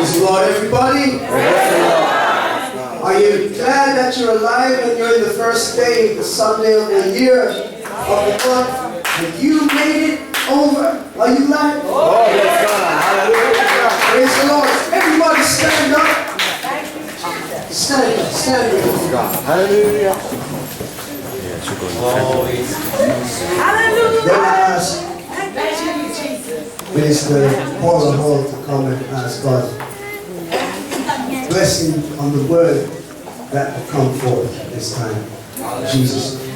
Praise the Lord, everybody. Are you glad that you're alive and you're in the first day, the Sunday of the year, of the month, and you made it over? Are you glad? Oh, yes, God. Hallelujah. Praise the Lord. Everybody stand up. Stand up. Stand up. God. Hallelujah. Then I ask Minister Paula Hall to come and ask God blessing on the word that will come forth this time. Jesus.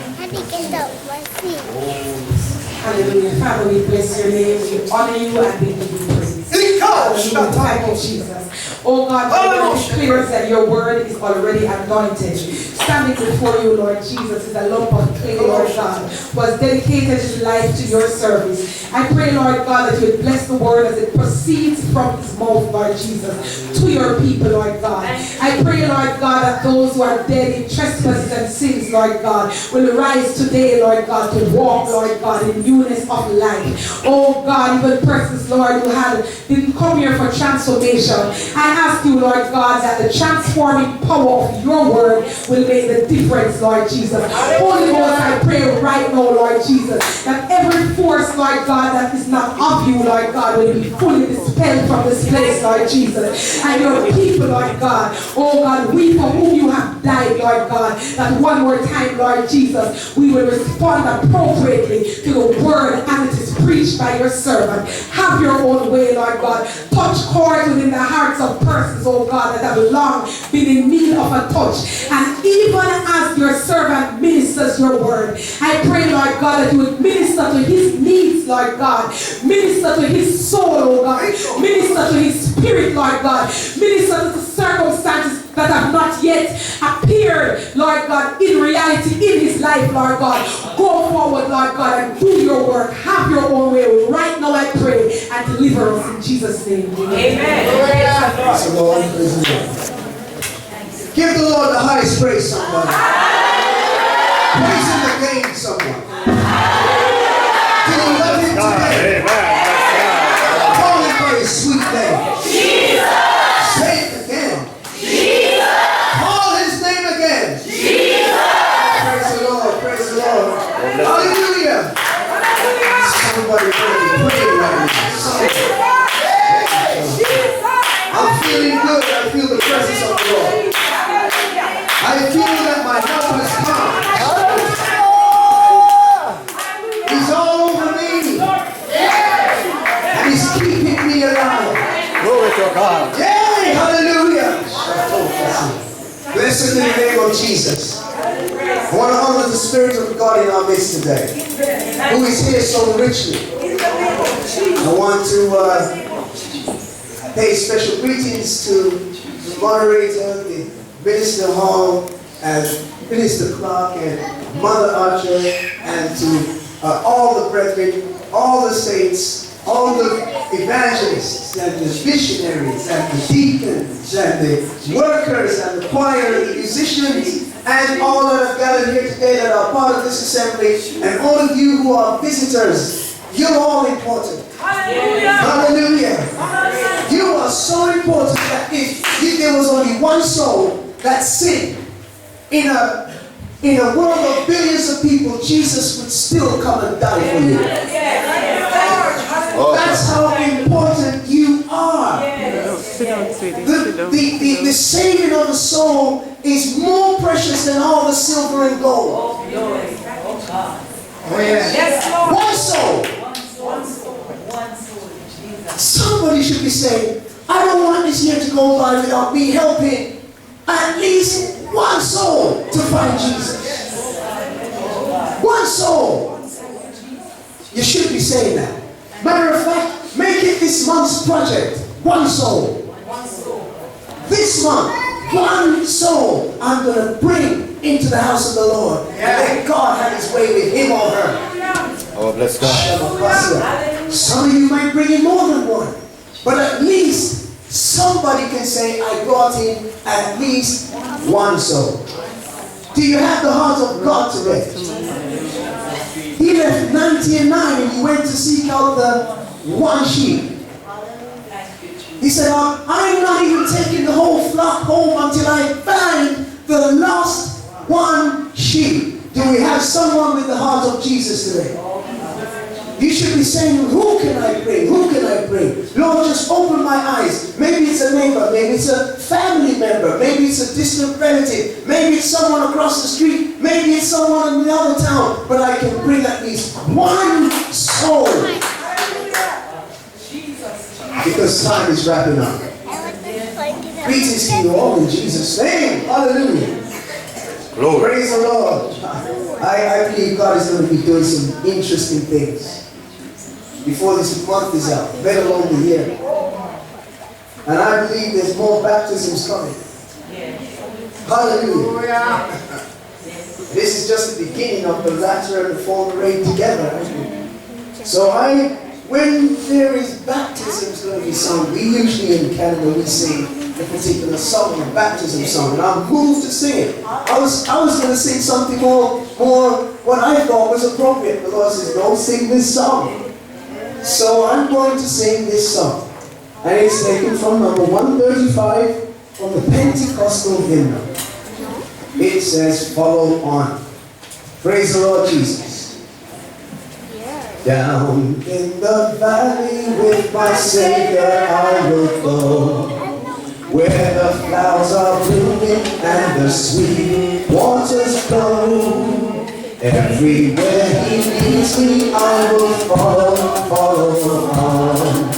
Hallelujah. Father, we bless your name. We honor you and we give you praise. Hallelujah. Thank you, Jesus. Oh God, it declares that your word is already anointed. Standing before you, Lord Jesus, is a lump of clay, Lord God, was dedicated his life to your service. I pray, Lord God, that you would bless the word as it proceeds from his mouth, Lord Jesus, to your people, Lord God. I pray, Lord God, that those who are dead in trespasses and sins, Lord God, will rise today, Lord God, to walk, Lord God, in newness of life. Oh God, even persons, Lord, who didn't come here for transformation, I ask you, Lord God, that the transforming power of your word will make the difference, Lord Jesus. Holy Ghost, I pray right now, Lord Jesus, that every force, Lord God, that is not of you, Lord God, will be fully dispelled from this place, Lord Jesus. And your people, Lord God, oh God, we for whom you have died, Lord God, that one more time, Lord Jesus, we will respond appropriately to the word as it is preached by your servant. Have your own way, Lord God. Touch chords within the hearts of persons, oh God, that have long been in need of a touch. And even as your servant ministers your word, I pray, Lord God, that you would minister to his needs, Lord God. Minister to his soul, oh God. Minister to his spirit, Lord God. Minister to the circumstances that have not yet appeared, Lord God, in reality in his life, Lord God. Go forward, Lord God, and do your work. Have your own way. Right now I pray and deliver us in Jesus' name. Amen. Praise the Lord. Praise the Lord. Give the Lord the highest praise, somebody. Praise him again, someone. Do you love him today? Call him by his sweet name. Say it again. Call his name again. Praise the Lord. Praise the Lord. Hallelujah. Somebody pray right now. I'm feeling good. I feel the presence of the Lord. I feel that my help has come. He's all over me. And he's keeping me alive. Glory to God. Yay! Hallelujah. Blessed in the name of Jesus. I want to honor the Spirit of God in our midst today, who is here so richly. I want to pay special greetings to the moderator, the Minister Hall, and Minister Clark, and Mother Archer, and to all the brethren, all the saints, all the evangelists, and the missionaries, and the deacons, and the workers, and the choir, and the musicians, and all that have gathered here today that are part of this assembly, and all of you who are visitors. You're all important. Hallelujah. Hallelujah. You are so important that if there was only one soul that sinned in a world of billions of people, Jesus would still come and die for you. That's how important you are. The saving of the soul is more precious than all the silver and gold. Oh, yes. One soul. Somebody should be saying, I don't want this year to go by without me helping at least one soul to find Jesus. One soul. You should be saying that. Matter of fact, make it this month's project. One soul. This month, one soul I'm going to bring into the house of the Lord. And let God have his way with him or her. Oh, bless God. Some of you might bring in more than one. But at least somebody can say, I brought in at least one soul. Do you have the heart of God today? He left 99 and he went to seek out the one sheep. He said, I'm not even taking the whole flock home until I find the lost one sheep. Do we have someone with the heart of Jesus today? You should be saying, who can I bring? Who can I bring? Lord, just open my eyes. Maybe it's a neighbor. Maybe it's a family member. Maybe it's a distant relative. Maybe it's someone across the street. Maybe it's someone in the other town. But I can bring at least one soul. Because time is wrapping up. Greetings to you all in Jesus' name. Hallelujah. Glory. Praise the Lord. I believe God is going to be doing some interesting things before this month is out, let alone the year. And I believe there's more baptisms coming. Hallelujah. This is just the beginning of the latter and the former rain together. So when there is baptisms going to be sung, we usually in Canada we sing a particular song, a baptism song, and I'm moved to sing it. I was going to sing something more what I thought was appropriate. The Lord says, don't sing this song. So I'm going to sing this song. And it's taken from number 135 from the Pentecostal hymn. It says, follow on. Praise the Lord Jesus. Down in the valley with my Savior I will go, where the flowers are blooming and the sweet waters flow. Everywhere He leads me, I will follow on.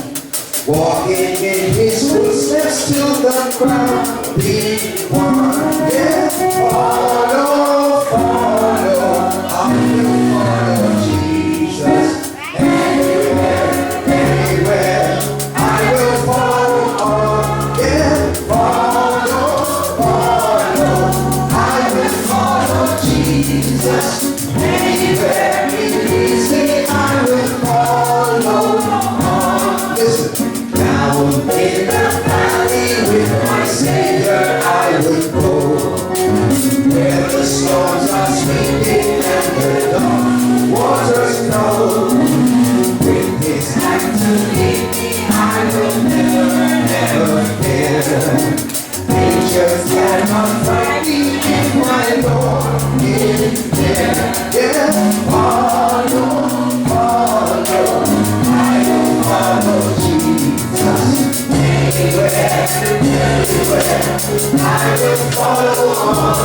Walking in His footsteps till the crown be won. Yeah, follow, I will follow Jesus. Anywhere, I will follow on. Yeah, follow, I will follow Jesus. Anywhere He leads me, I will follow on. Listen, down in the valley with my Savior I will go, where the storms are sweeping and the dark waters flow. With His hand to lead me, I will never fear. Angels cannot find me if my Lord is there. Yeah, follow, I will follow Jesus. Anywhere, I will follow on.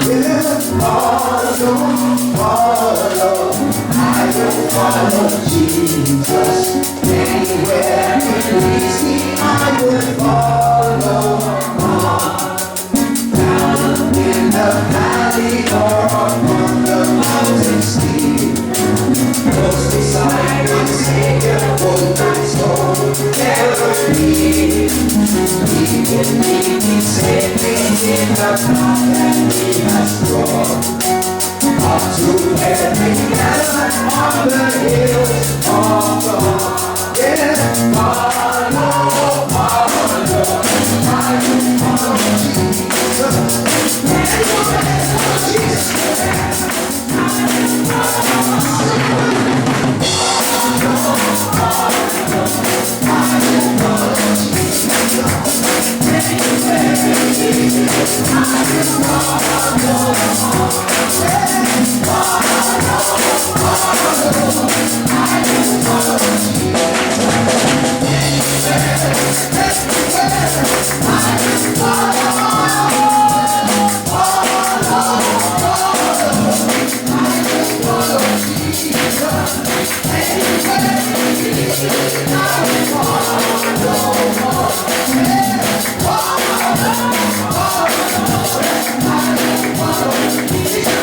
Yeah, follow, I will follow Jesus. Anywhere He leads me, I will follow on. Down in the valley or upon the mountain steep, close beside my Savior, hold my soul, never leave. He will lead me safely in the path that He has drawn, up to heaven and on the hills of God. Yeah, follow, I will follow Jesus.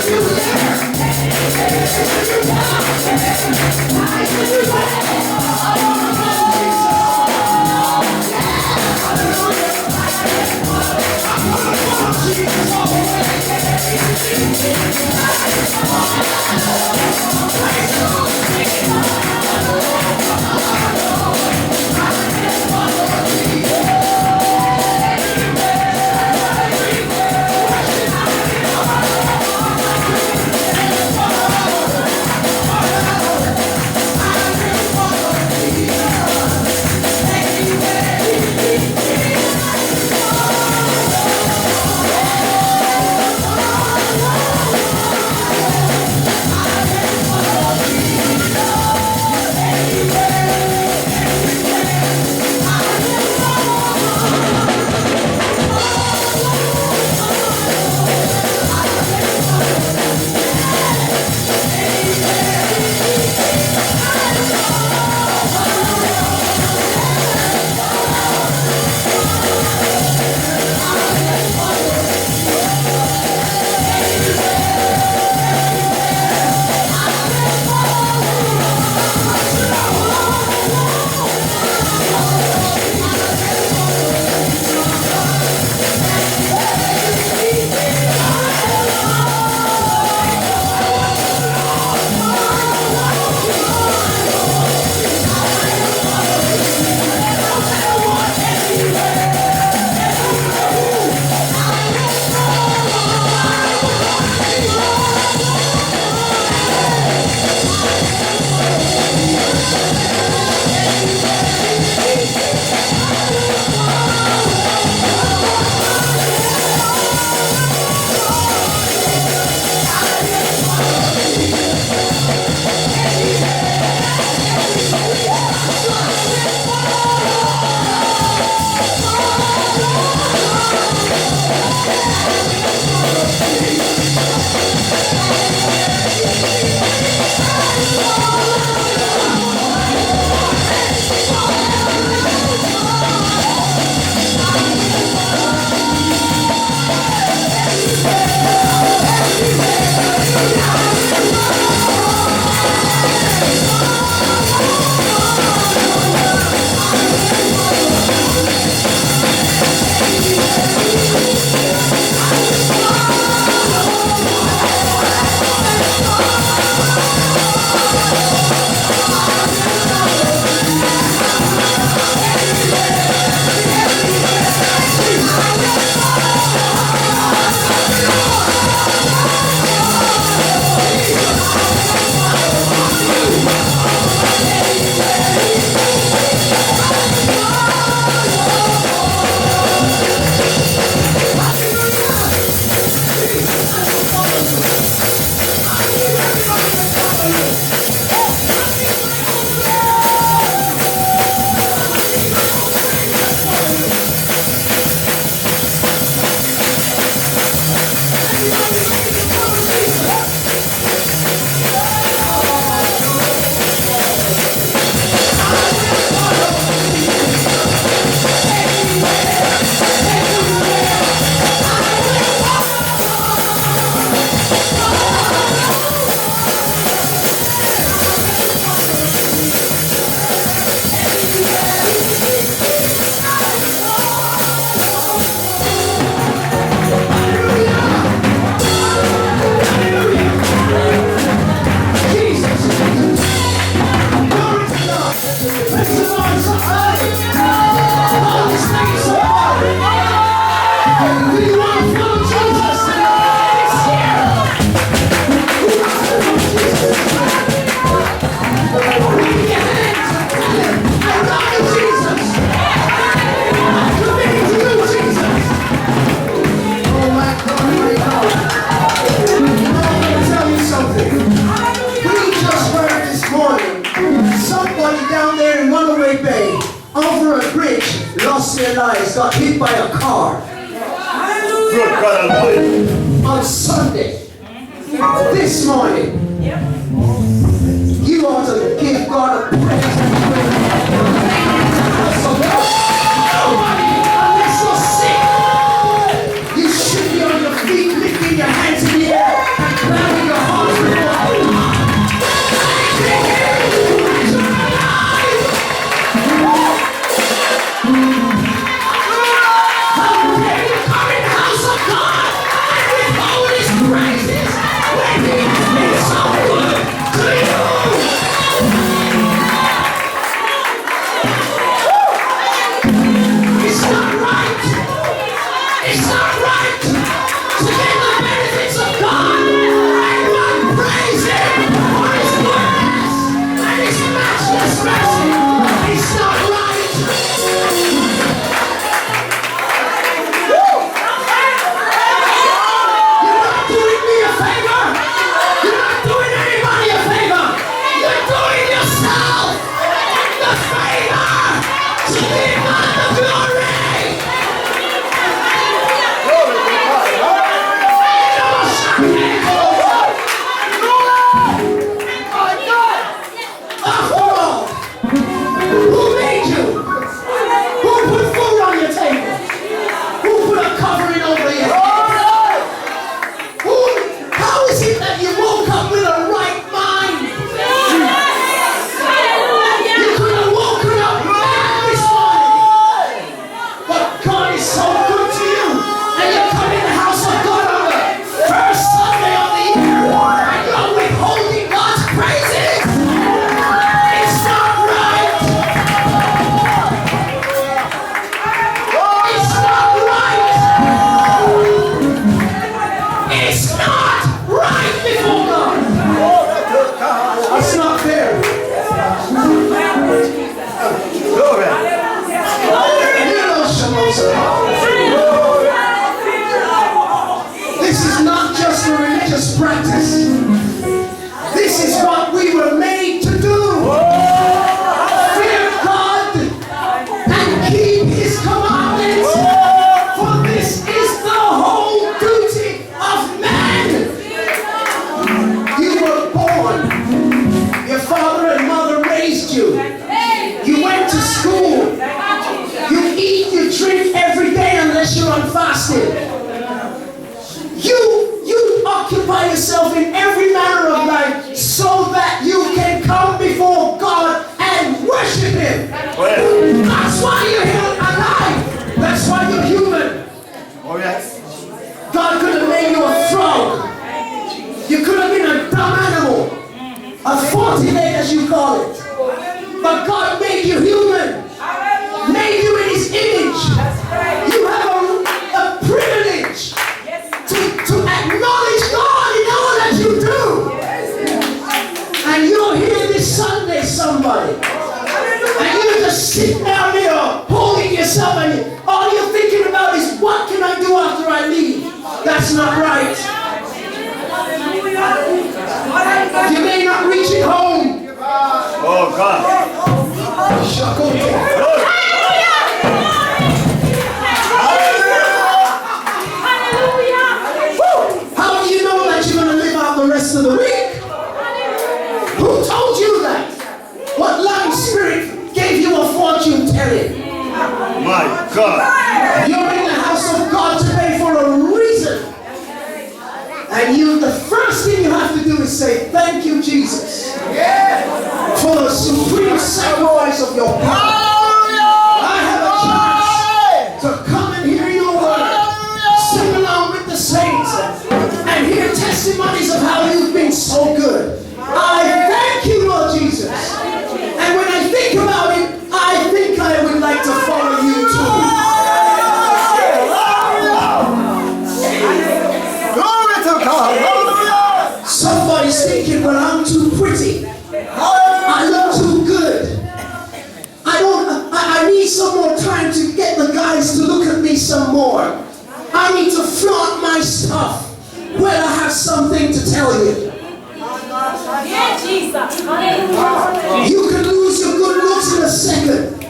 You Christ got hit by a car Good God Almighty. on Sunday, this morning, you ought to give God a praise. Nobody, unless you're sick, you should be on your feet, lifting your hands in the air and clapping your hearts with God. You occupy yourself in every manner of life so that you can come before God and worship Him. That's why you're here alive. That's why you're human. Oh yes. God could have made you a frog. You could have been a dumb animal. A 40 leg as you call it. But God made you human. Made you in His image. You have a privilege to acknowledge God in all that you do. And you're here this Sunday, somebody. And you just sit down there holding yourself and all you're thinking about is what can I do after I leave? That's not right. You may not reach it home. Oh God. How do you know that you're going to live out the rest of the week? Who told you that? What lying spirit gave you a fortune telling? My God. You're in the house of God today for a reason. And the first thing you have to do is say, thank you, Jesus, for the supreme sacrifice of your blood. I have a chance to come and hear your word, sing along with the saints, and hear testimonies of how you've been so good. I thank you, Lord Jesus. And when I think about it, I think I would like to follow you too. Glory to God. Somebody's thinking, well, I'm too pretty. I look too good. I need some more time to get the guys to look at me some more. I need to flaunt my stuff. Well, I have something to tell you. Yeah, Jesus. Hallelujah. You can lose your good looks in a second.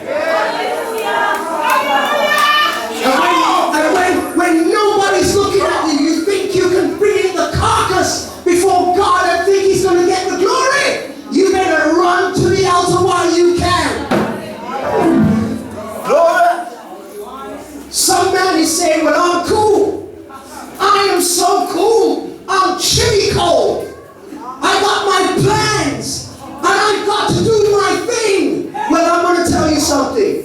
say, well, I'm cool. I am so cool. I'm chilly cold. I got my plans. And I've got to do my thing. Well, I'm going to tell you something.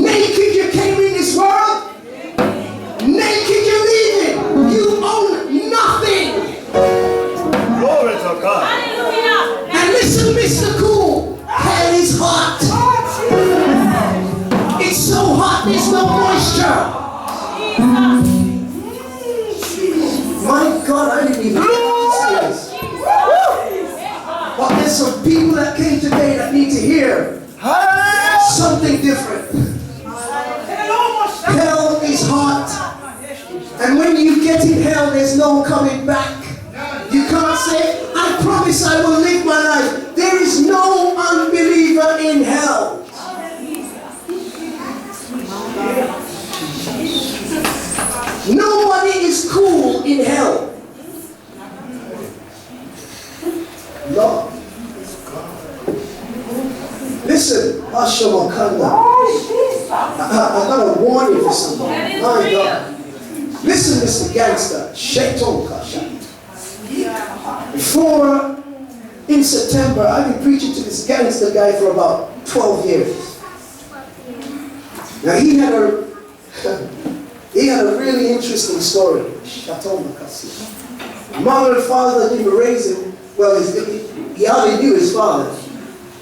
Naked you came in this world. Naked you're leaving. You own nothing. Glory to God. Hallelujah. And listen, Mr. Cool. Hell is hot. It's so hot, there's no moisture. My God, I didn't even say this. But there's some people that came today that need to hear something different. Hell is hot. And when you get in hell, there's no coming back. You can't say, I promise I will live my life. There is no unbeliever in hell. Nobody is cool in hell. Lord. Listen, Ashamakanda. I got a warning for somebody. My God. Listen, Mr. Gangster. Sheton Kasha. Before, in September, I've been preaching to this gangster guy for about 12 years. Now he had a really interesting story. Mother and father didn't raise him. Well, he hardly knew his father.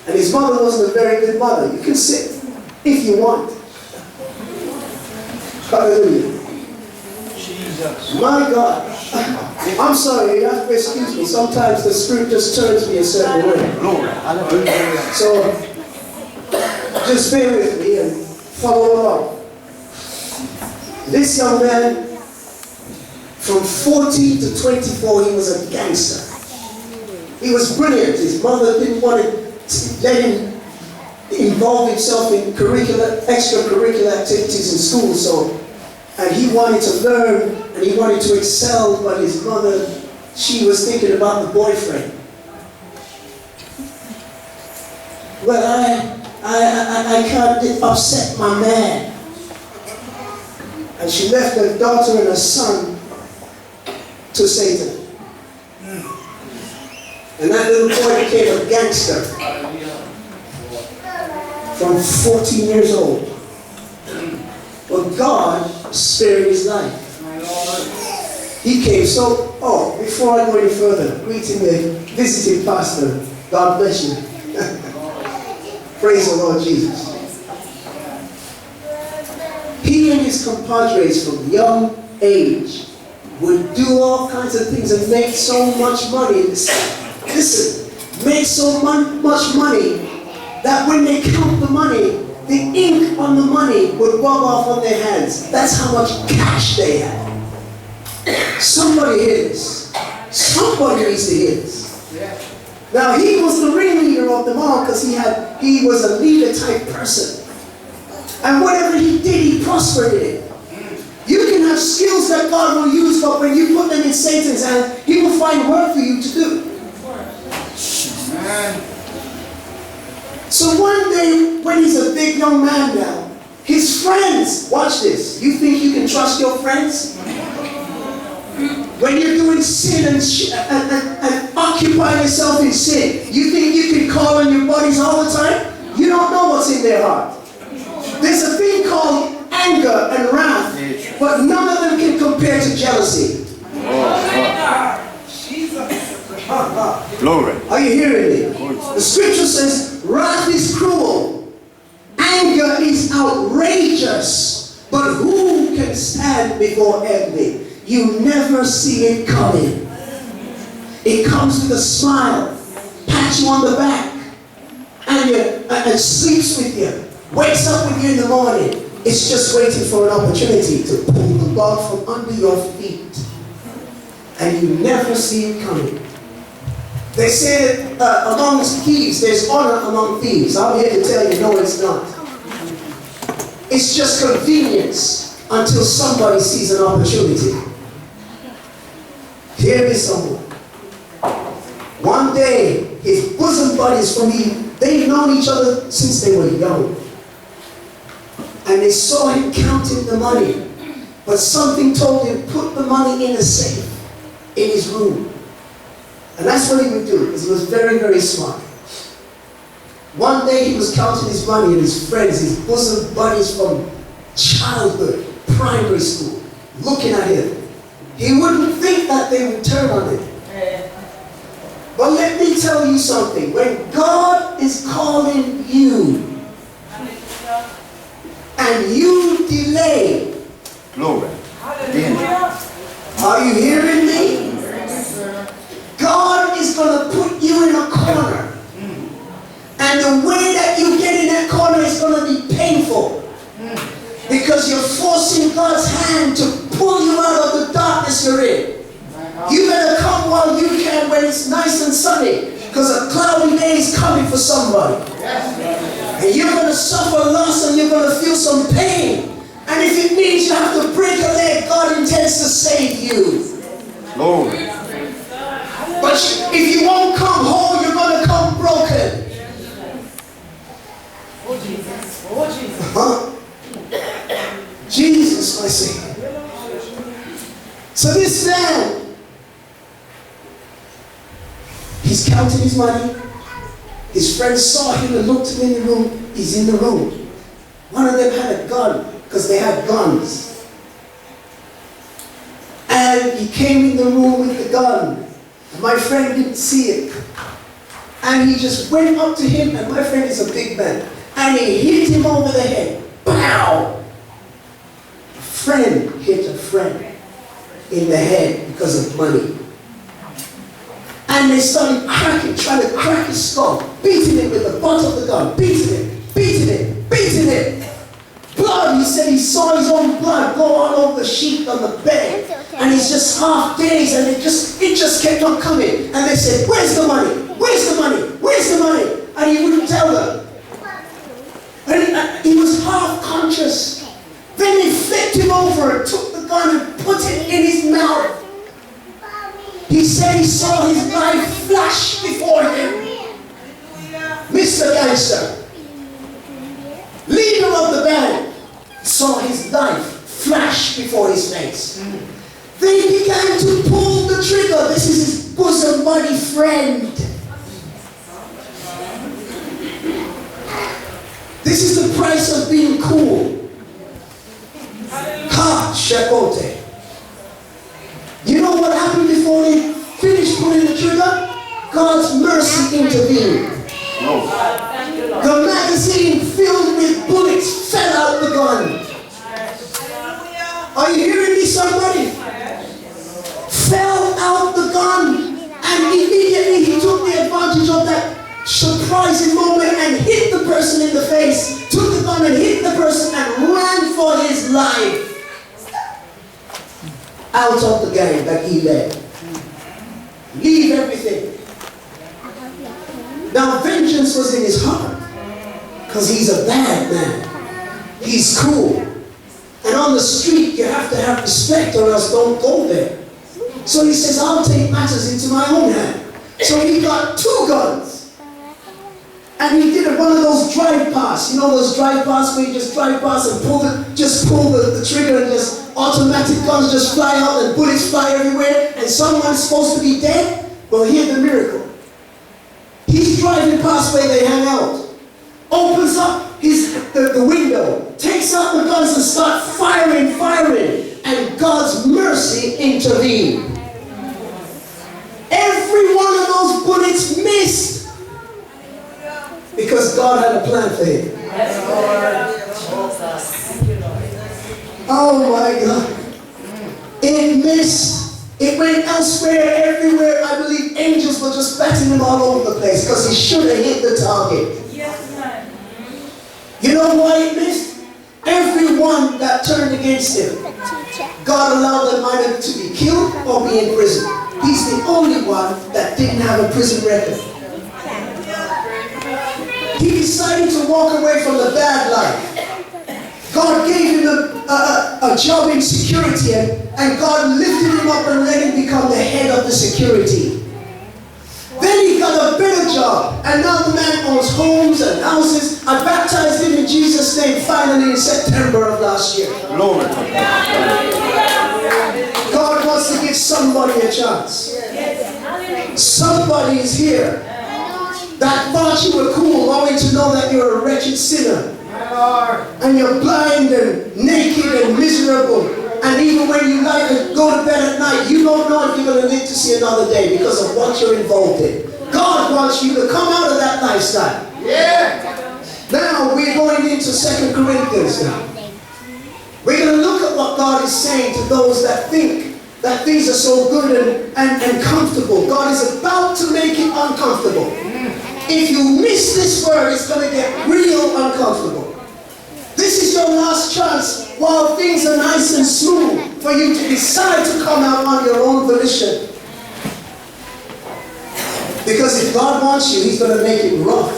And his mother wasn't a very good mother. You can sit if you want. Hallelujah. My God. I'm sorry, you have to excuse me. Sometimes the Spirit just turns me a certain way. So, just bear with me and follow along. This young man, from 14 to 24, he was a gangster. He was brilliant. His mother didn't want to let him involve himself in extracurricular activities in school, and he wanted to learn and he wanted to excel, but his mother, she was thinking about the boyfriend. Well, I can't upset my man. And she left her daughter and her son to Satan. And that little boy became a gangster from 14 years old. But God spared his life. He came. So, before I go any further, greeting the visiting pastor. God bless you. Praise the Lord Jesus. He and his compadres from young age would do all kinds of things and make so much money. Listen, make so much money that when they count the money, the ink on the money would rub off on their hands. That's how much cash they had. Somebody hear this. Somebody needs to hear this. Now he was the ringleader of them all because he was a leader type person. And whatever he did, he prospered in it. You can have skills that God will use, but when you put them in Satan's hands, he will find work for you to do. So one day, when he's a big young man now, his friends, watch this. You think you can trust your friends? When you're doing sin and occupying yourself in sin, you think you can call on your buddies all the time? You don't know what's in their heart. There's a thing called anger and wrath, but none of them can compare to jealousy. Glory. Are you hearing me? The scripture says, wrath is cruel, anger is outrageous, but who can stand before envy? You never see it coming. It comes with a smile, pats you on the back, and sleeps with you. Wakes up with you in the morning. It's just waiting for an opportunity to pull the rug from under your feet. And you never see it coming. They say that amongst thieves, there's honor among thieves. I'm here to tell you, no, it's not. It's just convenience until somebody sees an opportunity. Here is someone. One day, his bosom buddies from they've known each other since they were young. And they saw him counting the money. But something told him, put the money in the safe in his room. And that's what he would do, because he was very, very smart. One day he was counting his money, and his friends, his bosom buddies from childhood, primary school, looking at him. He wouldn't think that they would turn on him. But let me tell you something. When God is calling you, and you delay, Glory. are you hearing me? God is going to put you in a corner. And the way that you get in that corner is going to be painful. Because you're forcing God's hand to pull you out of the darkness you're in. You better come while you can when it's nice and sunny. Because a cloudy day is coming for somebody. And you're going to suffer loss and you're going to feel some pain. And if it means you have to break a leg, God intends to save you. Glory. But if you won't come whole, you're going to come broken. Oh, Jesus. Oh, Jesus. Jesus, my Savior. So this man, he's counting his money. His friends saw him and looked him in the room. He's in the room. One of them had a gun, because they had guns. And he came in the room with the gun. And my friend didn't see it. And he just went up to him, and my friend is a big man. And he hit him over the head. Pow! A friend hit a friend in the head because of money. And they started cracking, trying to crack his skull, beating him with the butt of the gun, beating him, beating him, beating him. Blood, he said he saw his own blood go all over the sheet on the bed. And he's just half dazed, and it just kept on coming. And they said, where's the money? Where's the money? Where's the money? And he wouldn't tell them. And he was half conscious. Then they flipped him over and took the gun and put it in his mouth. He said he saw his life flash before him. Mr. Gangster, leader of the band, saw his life flash before his face. They began to pull the trigger. This is his bosom buddy friend. This is the price of being cool. Ha, Shekote. You know what happened before they finished pulling the trigger? God's mercy intervened. The magazine filled with bullets fell out the gun. Are you hearing me, somebody? Fell out the gun. And immediately he took the advantage of that surprising moment and hit the person in the face. Took the gun and hit the person and ran for his life. Out of the gang that he led. Leave everything. Now vengeance was in his heart. Because he's a bad man. He's cool. And on the street you have to have respect or else don't go there. So he says, I'll take matters into my own hand. So he got 2 guns. And he did one of those drive past. You know those drive past where you just drive past and pull the trigger and just automatic guns just fly out and bullets fly everywhere and someone's supposed to be dead? Well, here's the miracle. He's driving past where they hang out. Opens up the window, takes out the guns and starts firing. And God's mercy intervened. Every one of those bullets missed. Because God had a plan for him. Oh my God. It missed. It went elsewhere, everywhere. I believe angels were just batting him all over the place because he should have hit the target. You know why it missed? Everyone that turned against him, God allowed them either to be killed or be in prison. He's the only one that didn't have a prison record. He decided to walk away from the bad life. God gave him a job in security, and God lifted him up and let him become the head of the security. Then he got a better job, and now the man owns homes and houses. I baptized him in Jesus' name finally in September of last year. Glory to God. wants to give somebody a chance. Somebody is here that thought you were cool, only to know that you're a wretched sinner. And you're blind and naked and miserable. And even when you like to go to bed at night, you don't know if you're going to live to see another day because of what you're involved in. God wants you to come out of that lifestyle. Now we're going into 2 Corinthians now. We're going to look at what God is saying to those that think that things are so good and comfortable. God is about to make it uncomfortable. If you miss this word, it's going to get real uncomfortable. This is your last chance while things are nice and smooth for you to decide to come out on your own volition. Because if God wants you, He's going to make it rough.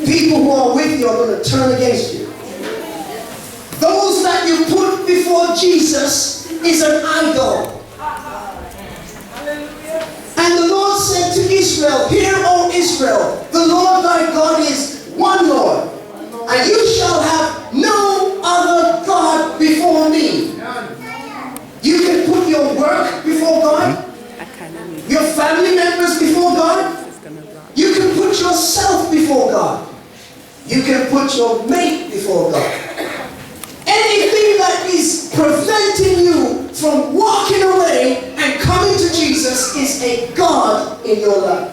People who are with you are going to turn against you. Those that you put before Jesus is an idol. And the Lord said to Israel, "Hear, O Israel, the Lord thy God is one Lord, and you shall have no other God before me." You can put your work before God, your family members before God. You can put yourself before God. You can put your mate before God. Anything that is preventing you from walking away and coming to Jesus is a God in your life.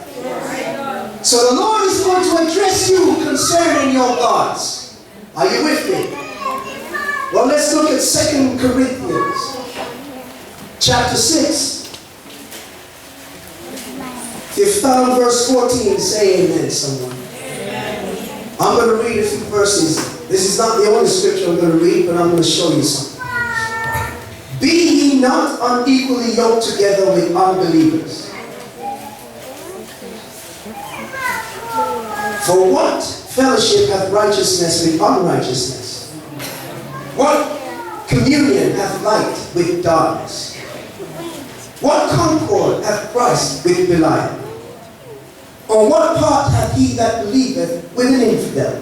So the Lord is going to address you concerning your gods. Are you with me? Well, let's look at 2 Corinthians chapter 6. If you found verse 14, say amen, someone. I'm going to read a few verses. This is not the only scripture I'm going to read, but I'm going to show you something. "Be ye not unequally yoked together with unbelievers. For what fellowship hath righteousness with unrighteousness? What communion hath light with darkness? What concord hath Christ with Belial? Or what part hath he that believeth with an infidel?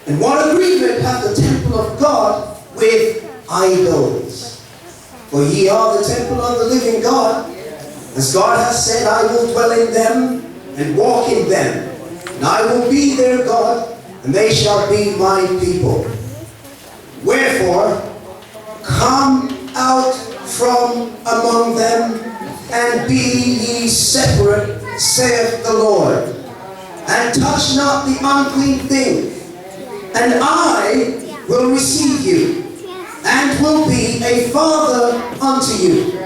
And what agreement hath the temple of God with idols? For ye are the temple of the living God. As God hath said, I will dwell in them and walk in them. And I will be their God, and they shall be my people. Wherefore, come out from among them, and be ye separate, saith the Lord, and touch not the unclean thing. And I will receive you, and will be a father unto you.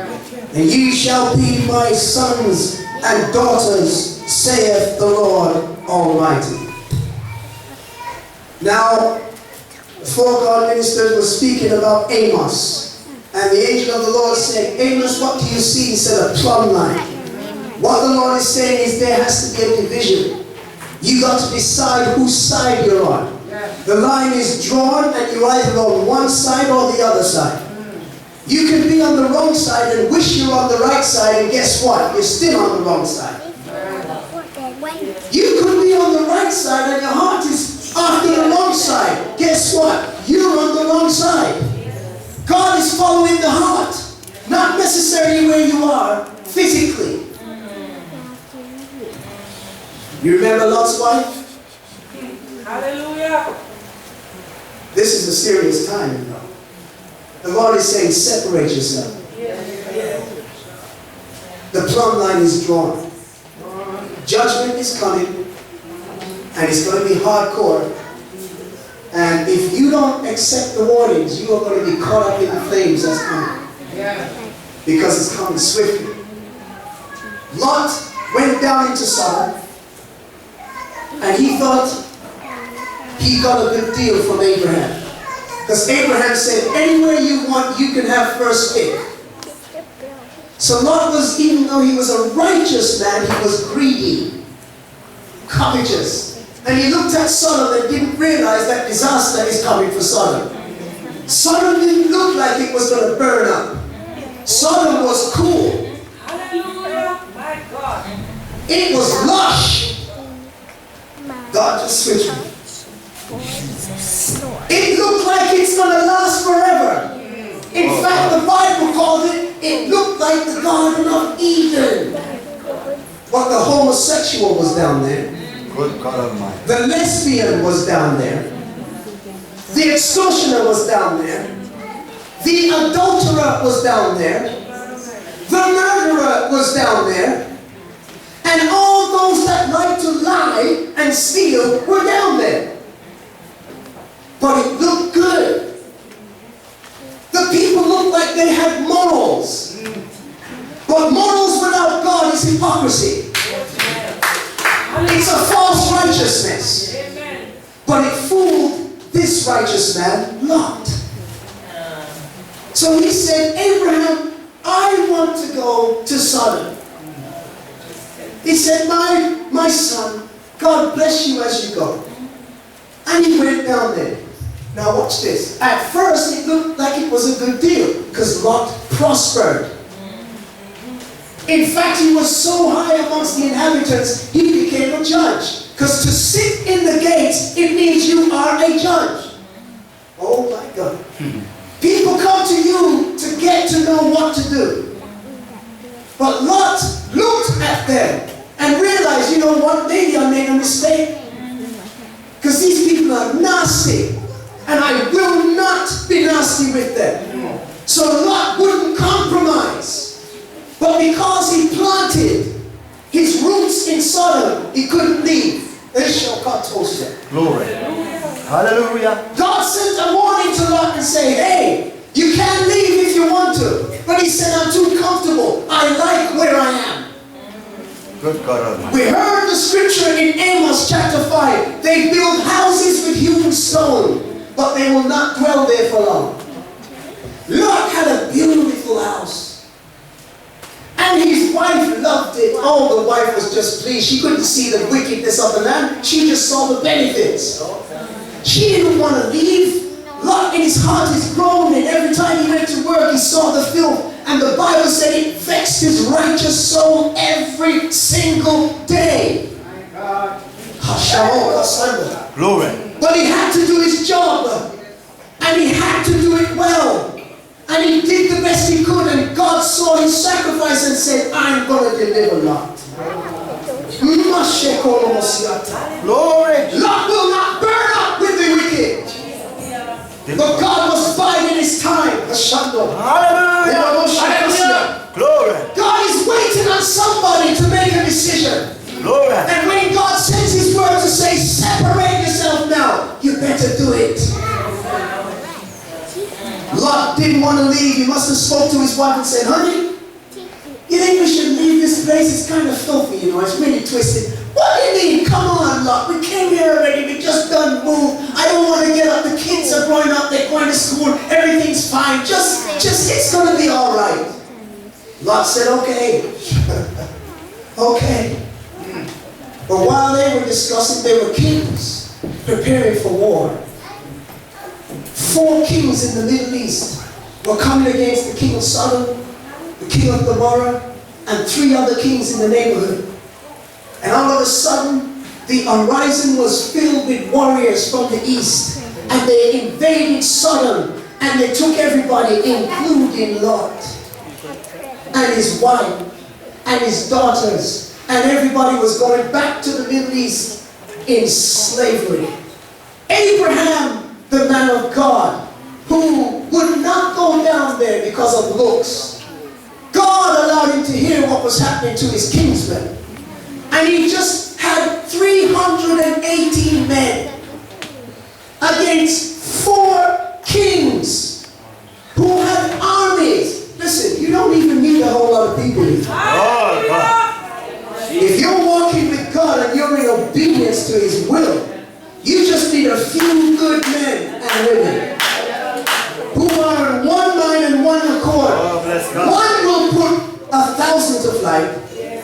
And ye shall be my sons and daughters, saith the Lord Almighty. Now, before God ministered was speaking about Amos. And the angel of the Lord said, "Amos, what do you see?" He said, "A plumb line." What the Lord is saying is there has to be a division. You got to decide whose side you're on. The line is drawn and you're either on one side or the other side. You can be on the wrong side and wish you're on the right side, and guess what? You're still on the wrong side. You could be on the right side and your heart is after the wrong side. Guess what? You're on the wrong side. God is following the heart, not necessarily where you are physically. You remember Lot's wife? Hallelujah. This is a serious time, you know. The Lord is saying, separate yourself. The plumb line is drawn. Judgment is coming, and it's going to be hardcore. And if you don't accept the warnings, you are going to be caught up in the flames that's coming. Because it's coming swiftly. Lot went down into Sodom, and he thought he got a good deal from Abraham. Because Abraham said, anywhere you want, you can have first pick. So Lot was, even though he was a righteous man, he was greedy, covetous. And he looked at Sodom and didn't realize that disaster is coming for Sodom. Sodom didn't look like it was going to burn up. Sodom was cool. Hallelujah, my God. It was lush. God just switched me. It looked like it's going to last forever. In fact, the Bible like the Garden of Eden. But the homosexual was down there. Good God Almighty. The lesbian was down there. The extortioner was down there. The adulterer was down there. The murderer was down there. And all those that like to lie and steal were down there. But it looked good. The people looked like they had morals. But morals without God is hypocrisy. It's a false righteousness. But it fooled this righteous man, Lot. So he said, Abraham, I want to go to Sodom. He said, my son, God bless you as you go. And he went down there. Now watch this. At first it looked like it was a good deal because Lot prospered. In fact, he was so high amongst the inhabitants, he became a judge. Because to sit in the gates, it means you are a judge. Oh my God. People come to you to get to know what to do. But Lot looked at them and realized, you know what, maybe I made a mistake. Because these people are nasty. And I will not be nasty with them. So Lot wouldn't compromise. But because he planted his roots in Sodom, he couldn't leave. Glory. Hallelujah. God sent a warning to Lot and said, hey, you can leave if you want to. But he said, I'm too comfortable. I like where I am. Good God Almighty. We heard the scripture in Amos chapter 5. They build houses with hewn stone, but they will not dwell there for long. Lot had a beautiful house. And his wife loved it. Oh, the wife was just pleased. She couldn't see the wickedness of the land. She just saw the benefits. She didn't want to leave. Lot in his heart is groaning. Every time he went to work, he saw the filth. And the Bible said it vexed his righteous soul every single day. Glory. But he had to do his job. And he had to do it well. And he did the best he could. And God saw his sacrifice and said, I'm going to deliver Lot. Glory. Lot will not burn up with the wicked. But God was biding his time. Hallelujah. Glory. God is waiting on somebody to make a decision. Glory. And when God sends his word to say, separate yourself now, you better do it. Lot didn't want to leave. He must have spoke to his wife and said, honey, you think we should leave this place? It's kind of filthy, you know. It's really twisted. What do you mean? Come on, Lot. We came here already. We just done moved. I don't want to get up. The kids are growing up. They're going to school. Everything's fine. Just it's going to be all right. Lot said, okay. Okay. But while they were discussing, there were kings preparing for war. 4 kings in the Middle East were coming against the king of Sodom, the king of Gomorrah, and 3 other kings in the neighborhood. And all of a sudden, the horizon was filled with warriors from the east. And they invaded Sodom, and they took everybody, including Lot, and his wife, and his daughters. And everybody was going back to the Middle East in slavery. Abraham, the man of God, who would not go down there because of looks. God allowed him to hear what was happening to his kinsmen. And he just had 318 men against 4 kings who had armies. Listen, you don't even need a whole lot of people. If you're walking with God and you're in obedience to his will, you just need a few good men and women who are in one mind and one accord. One will put 1,000 to flight.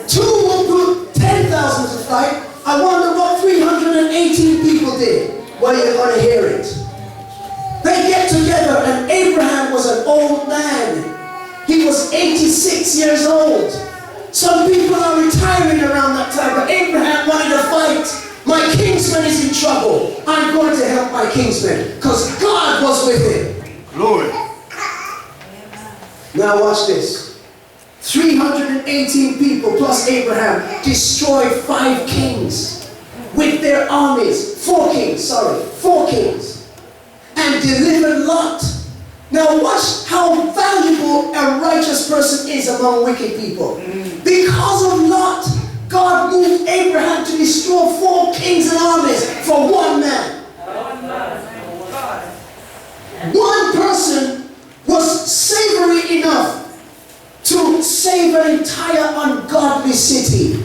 2 will put 10,000 to flight. I wonder what 318 people did. Well, you're going to hear it. They get together, and Abraham was an old man. He was 86 years old. Some people are retiring around that time, but Abraham wanted to fight. My kinsman is in trouble. I'm going to help my kinsman because God was with him. Glory. Now watch this. 318 people plus Abraham destroyed 5 kings with their armies. 4 kings, and delivered Lot. Now watch how valuable a righteous person is among wicked people. Because of Lot, God moved Abraham to destroy 4 kings and armies for 1 man. One person was savory enough to save an entire ungodly city.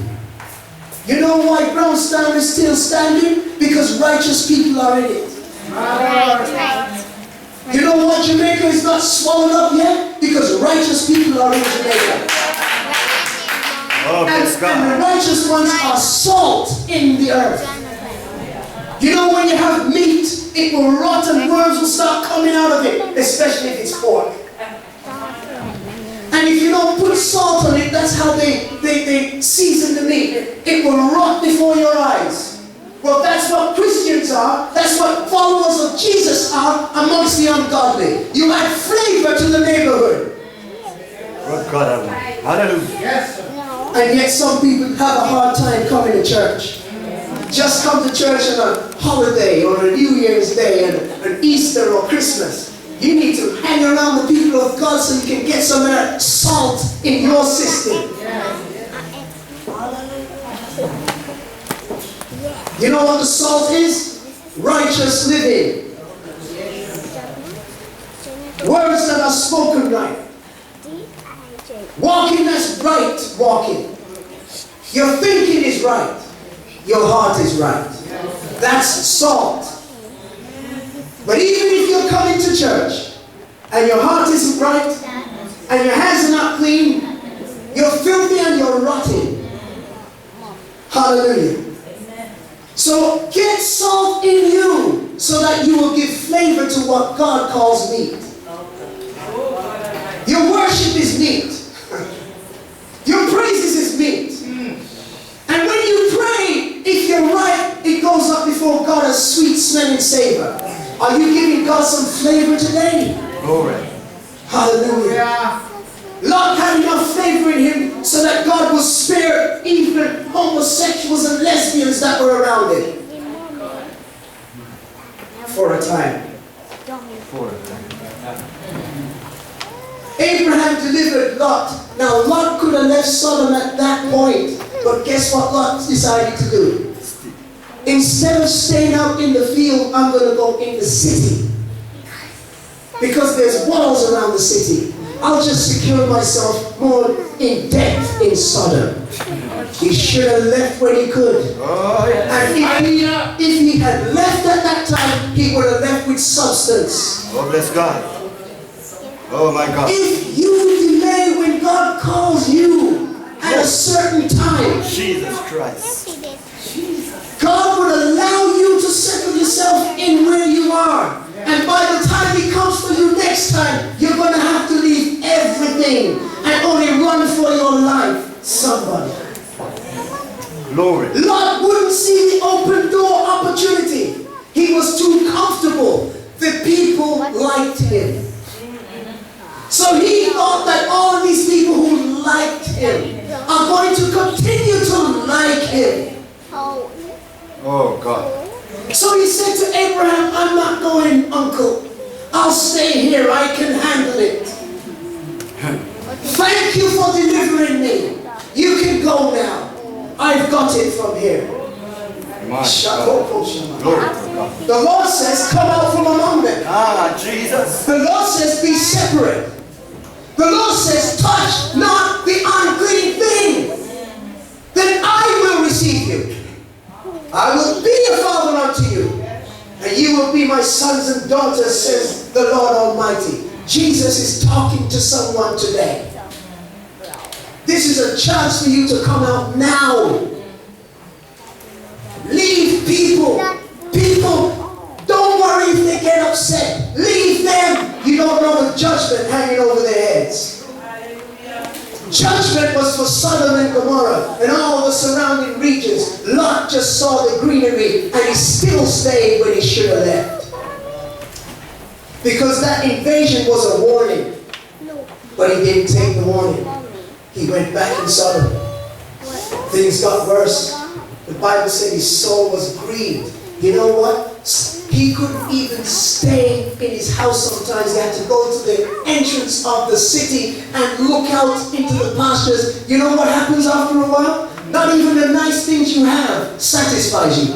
You know why Brownstown is still standing? Because righteous people are in it. You know why Jamaica is not swallowed up yet? Because righteous people are in Jamaica. And the righteous ones are salt in the earth. You know when you have meat, it will rot and worms will start coming out of it, especially if it's pork. And if you don't put salt on it, that's how they season the meat. It will rot before your eyes. Well, that's what Christians are. That's what followers of Jesus are amongst the ungodly. You add flavor to the neighborhood. God, hallelujah. Yes. And yet some people have a hard time coming to church. Just come to church on a holiday or a New Year's Day and an Easter or Christmas. You need to hang around the people of God so you can get some of that salt in your system. You know what the salt is? Righteous living. Words that are spoken right. Walking that's right walking. Your thinking is right. Your heart is right. That's salt. But even if you're coming to church and your heart isn't right and your hands are not clean, you're filthy and you're rotten. Hallelujah. So get salt in you so that you will give flavor to what God calls meat. Your worship is meat. Your praises is meat. And when you pray, if you're right, it goes up before God as sweet smelling savor. Are you giving God some flavor today? Glory. Hallelujah. Lot had enough flavor in him so that God will spare even homosexuals and lesbians that were around him. For a time. Abraham delivered Lot. Now Lot could have left Sodom at that point. But guess what Lot decided to do? Instead of staying out in the field, I'm going to go in the city. Because there's walls around the city. I'll just secure myself more in depth in Sodom. He should have left when he could. And if he had left at that time, he would have left with substance. Oh, bless God. Oh, my God. If you delay when God calls you at a certain time, Jesus Christ. God would allow you to settle yourself in where you are. And by the time he comes for you next time, you're going to have to leave everything and only run for your life. Somebody. Glory. Lot wouldn't see the open door opportunity. He was too comfortable. The people liked him. So he thought that all these people who liked him are going to continue to like him. Oh, God. So he said to Abraham, I'm not going, uncle. I'll stay here. I can handle it. Thank you for delivering me. You can go now. I've got it from here. The Lord says, come out from among them. Jesus. The Lord says, be separate. The Lord says, touch not the unclean thing. Then I will receive you. I will be a father unto you. And you will be my sons and daughters, says the Lord Almighty. Jesus is talking to someone today. This is a chance for you to come out now. Leave people. People, don't worry if they get upset. Leave them. You don't know the judgment hanging over their heads. Judgment was for Sodom and Gomorrah and all the surrounding regions. Lot just saw the greenery and he still stayed when he should have left. Because that invasion was a warning. But he didn't take the warning. he went back in Sodom. Things got worse. The Bible said his soul was grieved. You know what? He couldn't even stay in his house sometimes. He had to go to the entrance of the city and look out into the pastures. You know what happens after a while? Not even the nice things you have satisfies you.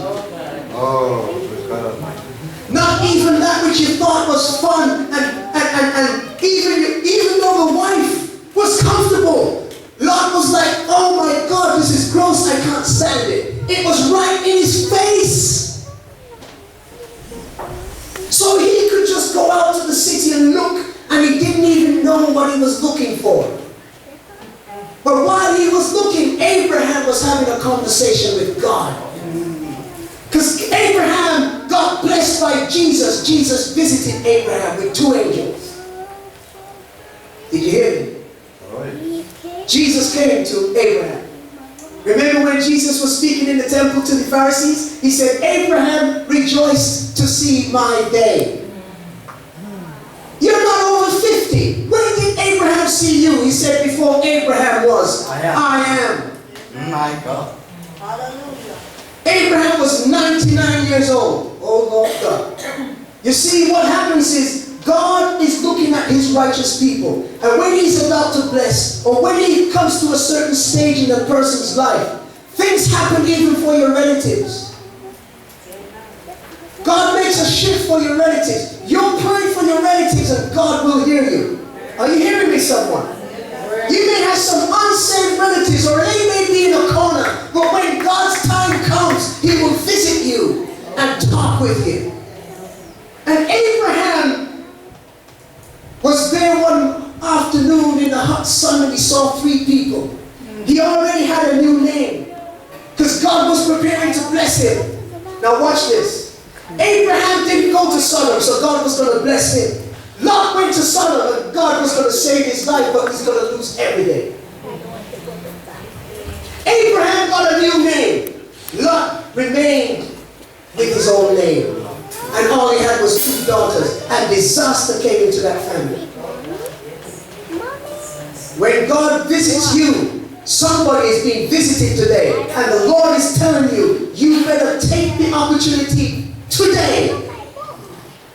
Oh, God. Not even that which you thought was fun and even though the wife was comfortable, Lot was like, oh my God, this is gross, I can't stand it. It was right in his face. So he could just go out to the city and look, and he didn't even know what he was looking for. But while he was looking, Abraham was having a conversation with God. Because Abraham got blessed by Jesus. Jesus visited Abraham with 2 angels. Did you hear me? Jesus came to Abraham. Remember when Jesus was speaking in the temple to the Pharisees? He said, Abraham rejoiced to see my day. You're not over 50. When did Abraham see you? He said, before Abraham was, I am. My God. Abraham was 99 years old. Oh Lord God. You see, what happens is, God is looking at his righteous people. And when he's about to bless, or when he comes to a certain stage in a person's life, things happen even for your relatives. God makes a shift for your relatives. You'll pray for your relatives and God will hear you. Are you hearing me, someone? You may have some unsaved relatives, or they may be in a corner, but when God's time comes, he will visit you and talk with you. And Abraham was there one afternoon in the hot sun and he saw 3 people. He already had a new name because God was preparing to bless him. Now watch this. Abraham didn't go to Sodom, so God was going to bless him. Lot went to Sodom and God was going to save his life, but he's going to lose everything. Abraham got a new name. Lot remained with his old name. And all he had was 2 daughters. And disaster came into that family. When God visits you, somebody is being visited today. And the Lord is telling you, you better take the opportunity today.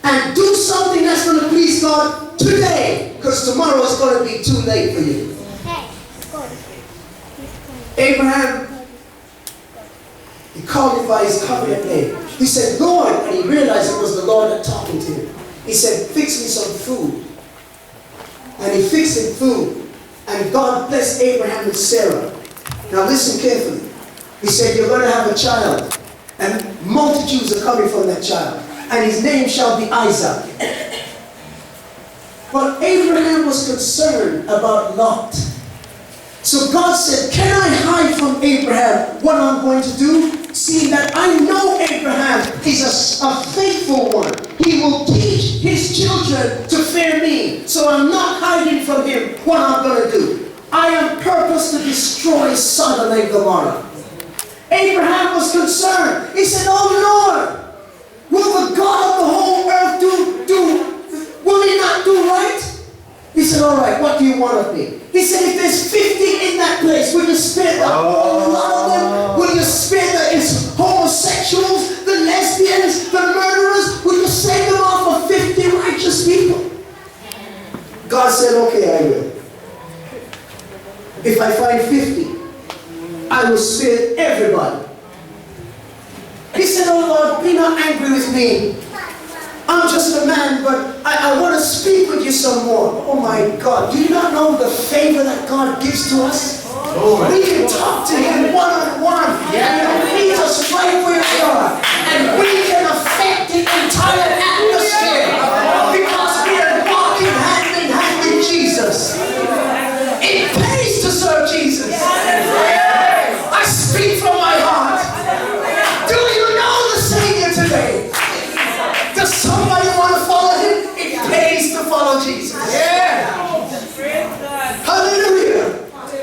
And do something that's going to please God today. Because tomorrow is going to be too late for you. Abraham, he called him by his covenant name. He said, Lord, and he realized it was the Lord that talking to him. He said, fix me some food. And he fixed him food. And God blessed Abraham with Sarah. Now listen carefully. He said, you're going to have a child. And multitudes are coming from that child. And his name shall be Isaac. But Abraham was concerned about Lot. So God said, can I hide from Abraham what I'm going to do? Seeing that I know Abraham is a faithful one. He will teach his children to fear me. So I'm not hiding from him what I'm going to do. I am purposed to destroy Sodom and Gomorrah. Abraham was concerned. He said, oh Lord, will the God of the whole earth will he not do right? He said, all right, what do you want of me? He said, if there's 50 in that place, will you spare the whole lot of them? Will you spare the homosexuals, the lesbians, the murderers? Will you save them all for 50 righteous people? God said, okay, I will. If I find 50, I will spare everybody. He said, oh Lord, be not angry with me. I'm just a man, but I want to speak with you some more. Oh my God, do you not know the favor that God gives to us? We can talk to him one-on-one. And he meets us right where we are. And we can affect the entire atmosphere. Because we are walking hand in hand with Jesus. It pays to serve Jesus. I speak from my heart. Do you know the Savior today? Does somebody want to follow him? It pays to follow Jesus. Yeah. Hallelujah.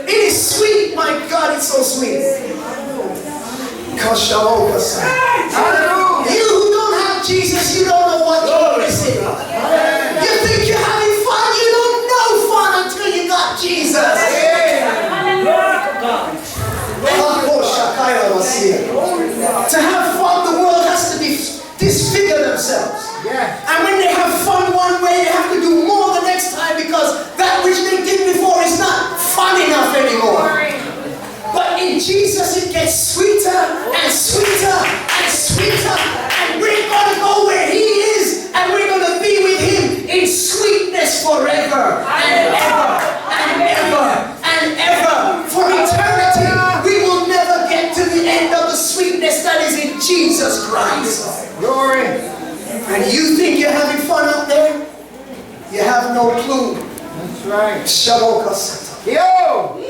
It is sweet. My God, it's so sweet. Hallelujah. You who don't have Jesus, you don't know what you're missing. You think you're having fun? You don't know fun until you got Jesus. Yeah. That's right. Shabokasata. Yo!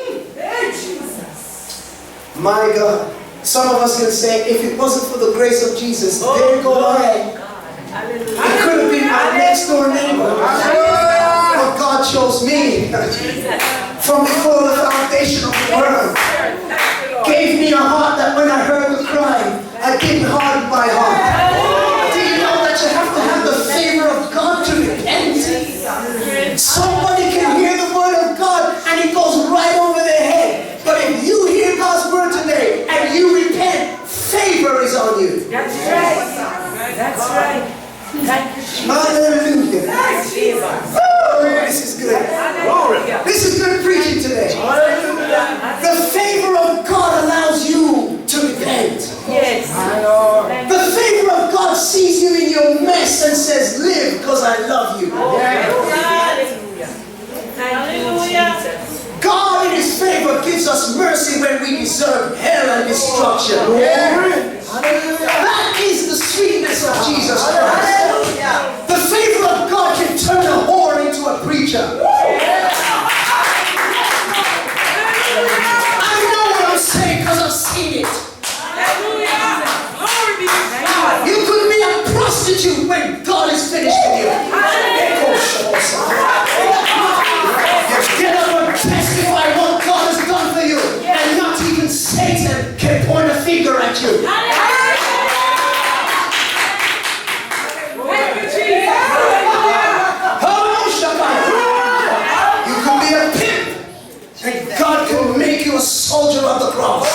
My God. Some of us can say, if it wasn't for the grace of Jesus, there go I. It could have been my next door neighbor. But God chose me from before the foundation of the world. Gave me a heart that when I heard the cry, I didn't harden my heart. Do you know that you have to have the favor of God to repent? Somebody can hear the word of God and it goes right over their head. But if you hear God's word today and you repent, favor is on you. That's right. That's right. Thank you, Jesus. Hallelujah. Oh, this is good. This is good preaching today. The favor of God allows you to repent. Yes. The favor of God sees you in your mess and says, live because I love you. Hallelujah. Thank you, Jesus. God in His favor gives us mercy when we deserve hell and destruction. That is the sweetness of Jesus Christ. The favor of God can turn a whore into a preacher. I know what I'm saying because I've seen it. You could be a prostitute when God is finished with you. Get up and testify what God has done for you, and not even Satan can point a finger at you. You could be a pimp, and God can make you a soldier of the cross.